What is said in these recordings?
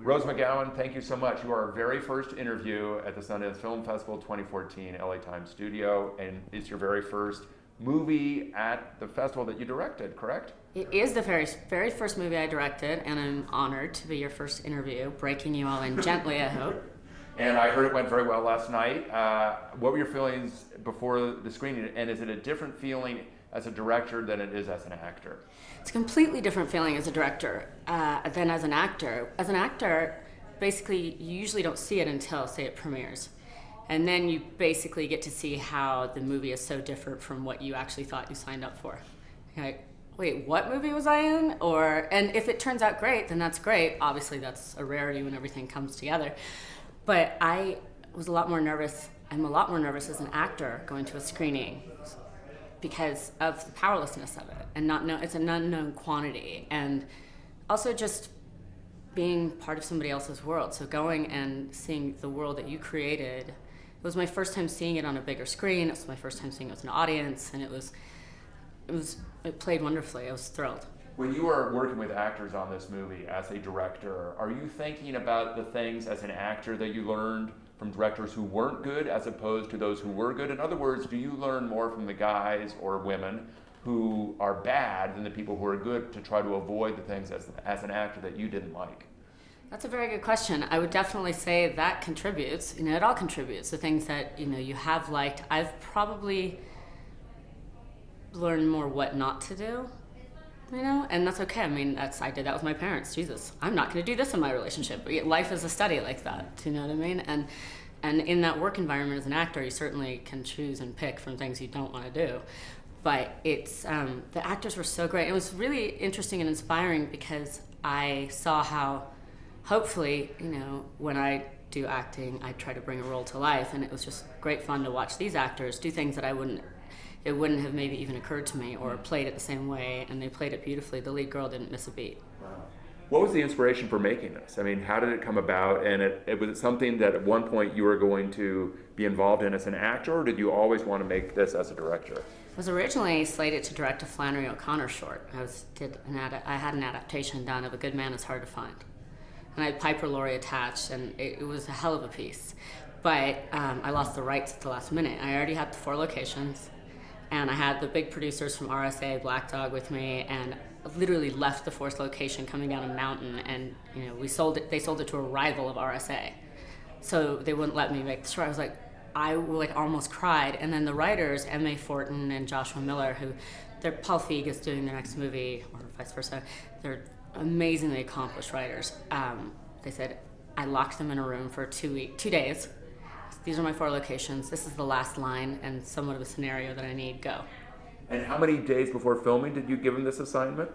Rose McGowan, thank you so much. You are our very first interview at the Sundance Film Festival 2014 LA Times Studio, and it's your very first movie at the festival that you directed, correct? It is the very first movie I directed, and I'm honored to be your first interview, breaking you all in gently, I hope. And I heard it went very well last night. What were your feelings before the screening, and is it a different feeling as a director than it is as an actor? It's a completely different feeling as a director than as an actor. As an actor, basically, you usually don't see it until, say, it premieres. And then you basically get to see how the movie is so different from what you actually thought you signed up for. You're like, wait, what movie was I in? And if it turns out great, then that's great. Obviously, that's a rarity when everything comes together. But I was a lot more nervous. I'm a lot more nervous as an actor going to a screening because of the powerlessness of it, and it's an unknown quantity, and also just being part of somebody else's world. So going and seeing the world that you created, it was my first time seeing it on a bigger screen. It was my first time seeing it with an audience, and it played wonderfully. I was thrilled. When you are working with actors on this movie as a director, are you thinking about the things as an actor that you learned from directors who weren't good as opposed to those who were good? In other words, do you learn more from the guys or women who are bad than the people who are good to try to avoid the things as an actor that you didn't like? That's a very good question. I would definitely say that contributes. It all contributes. The things that you have liked. I've probably learned more what not to do. And that's okay. I mean, I did that with my parents. Jesus, I'm not going to do this in my relationship. Life is a study like that. Do you know what I mean? And in that work environment as an actor, you certainly can choose and pick from things you don't want to do. But it's the actors were so great. It was really interesting and inspiring because I saw how, hopefully, when I do acting, I try to bring a role to life, and it was just great fun to watch these actors do things that it wouldn't have maybe even occurred to me, or played it the same way, and they played it beautifully. The lead girl didn't miss a beat. Wow. What was the inspiration for making this? I mean, how did it come about? And was it something that at one point you were going to be involved in as an actor, or did you always want to make this as a director? I was originally slated to direct a Flannery O'Connor short. I had an adaptation done of A Good Man Is Hard to Find. And I had Piper Laurie attached, and it was a hell of a piece. But I lost the rights at the last minute. I already had the 4 locations. And I had the big producers from RSA, Black Dog with me, and literally left the 4th location coming down a mountain, and they sold it to a rival of RSA. So they wouldn't let me make the short. I almost cried. And then the writers, M.A. Fortin and Joshua Miller, Paul Feig is doing their next movie, or vice versa, they're amazingly accomplished writers. They said, I locked them in a room for 2 days. These are my 4 locations. This is the last line and somewhat of a scenario that I need. Go. And how many days before filming did you give him this assignment?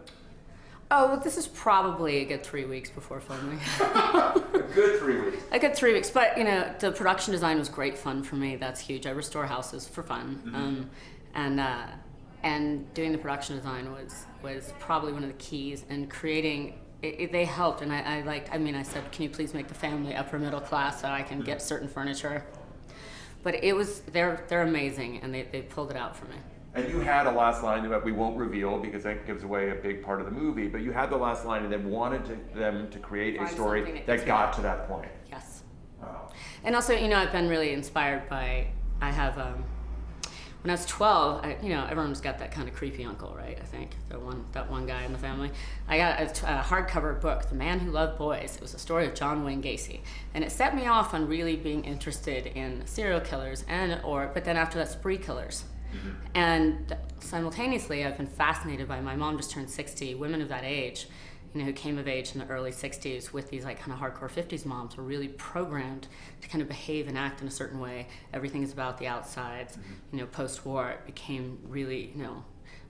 Oh, well, this is probably a good 3 weeks before filming. A good 3 weeks. A good 3 weeks. But, the production design was great fun for me. That's huge. I restore houses for fun. Mm-hmm. And doing the production design was probably one of the keys. And creating, they helped. And I said, can you please make the family upper middle class so I can get certain furniture? But they're amazing, and they pulled it out for me. And you had a last line that we won't reveal because that gives away a big part of the movie, but you had the last line and then wanted them to create a story that got to that point. Yes. Wow. And also, I've been really inspired by, when I was 12, everyone's got that kind of creepy uncle, right? I think that one guy in the family. I got a hardcover book, The Man Who Loved Boys. It was a story of John Wayne Gacy, and it set me off on really being interested in serial killers but then after that, spree killers. Mm-hmm. And simultaneously, I've been fascinated by, my mom just turned 60, women of that age, who came of age in the early 60s with these kind of hardcore 50s moms were really programmed to kind of behave and act in a certain way. Everything is about the outsides. Mm-hmm. Post-war, it became really,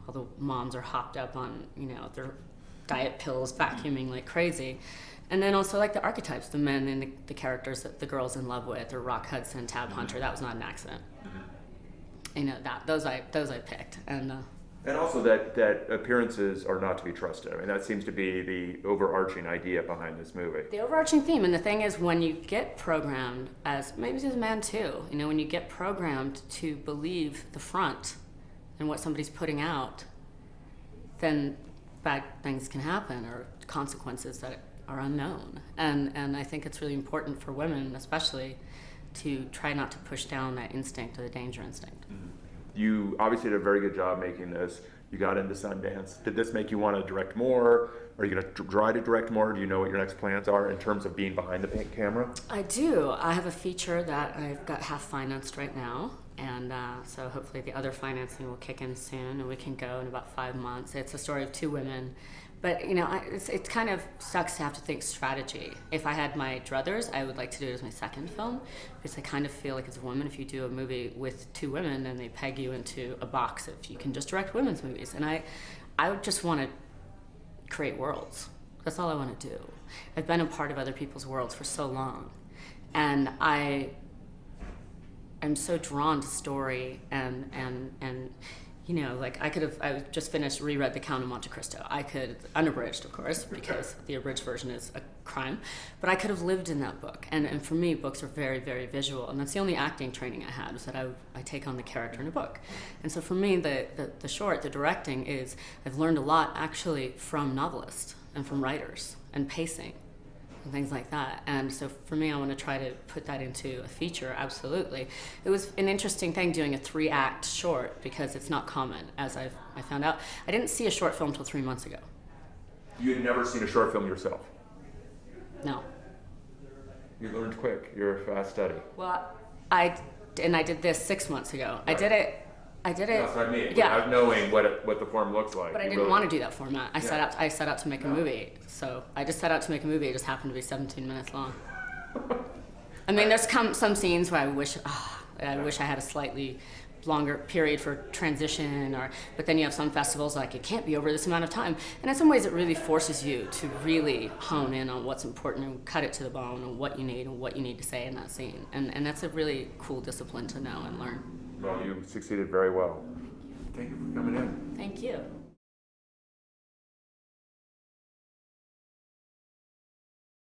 all the moms are hopped up on, their diet pills, vacuuming like crazy. And then also the archetypes, the men and the characters that the girl's in love with, or Rock Hudson, Tab Hunter, that was not an accident. Mm-hmm. Those I picked. And also that appearances are not to be trusted. I mean, that seems to be the overarching idea behind this movie. The overarching theme, and the thing is, when you get programmed, maybe as a man too, when you get programmed to believe the front and what somebody's putting out, then bad things can happen, or consequences that are unknown. And I think it's really important for women, especially, to try not to push down that instinct or the danger instinct. You obviously did a very good job making this. You got into Sundance. Did this make you want to direct more? Are you going to try to direct more? Do you know what your next plans are in terms of being behind the camera? I do. I have a feature that I've got half financed right now, and so hopefully the other financing will kick in soon, and we can go in about 5 months. It's a story of 2 women. But, it kind of sucks to have to think strategy. If I had my druthers, I would like to do it as my second film, because I kind of feel like as a woman, if you do a movie with 2 women, then they peg you into a box if you can just direct women's movies. And I would just want to create worlds. That's all I want to do. I've been a part of other people's worlds for so long. And I'm so drawn to story and I just finished, reread The Count of Monte Cristo. I could, unabridged, of course, because the abridged version is a crime, but I could have lived in that book. And for me, books are very, very visual, and that's the only acting training I had, was that I take on the character in a book. And so for me, the directing is, I've learned a lot, actually, from novelists and from writers and pacing and things like that. And so for me, I want to try to put that into a feature, absolutely. It was an interesting thing doing a 3-act short, because it's not common, as I found out. I didn't see a short film until 3 months ago. You had never seen a short film yourself? No. You learned quick. You're a fast study. Well, I did this 6 months ago. Right. I did it. That's what I mean. Yeah. Without knowing what the form looks like. But I didn't want to do that format. I set out to make a movie. So I just set out to make a movie. It just happened to be 17 minutes long. I mean, there's some scenes where I wish I had a slightly longer period for transition, but then you have some festivals like, it can't be over this amount of time. And in some ways it really forces you to really hone in on what's important and cut it to the bone and what you need to say in that scene. And that's a really cool discipline to know and learn. Well, you succeeded very well. Thank you for coming in. Thank you.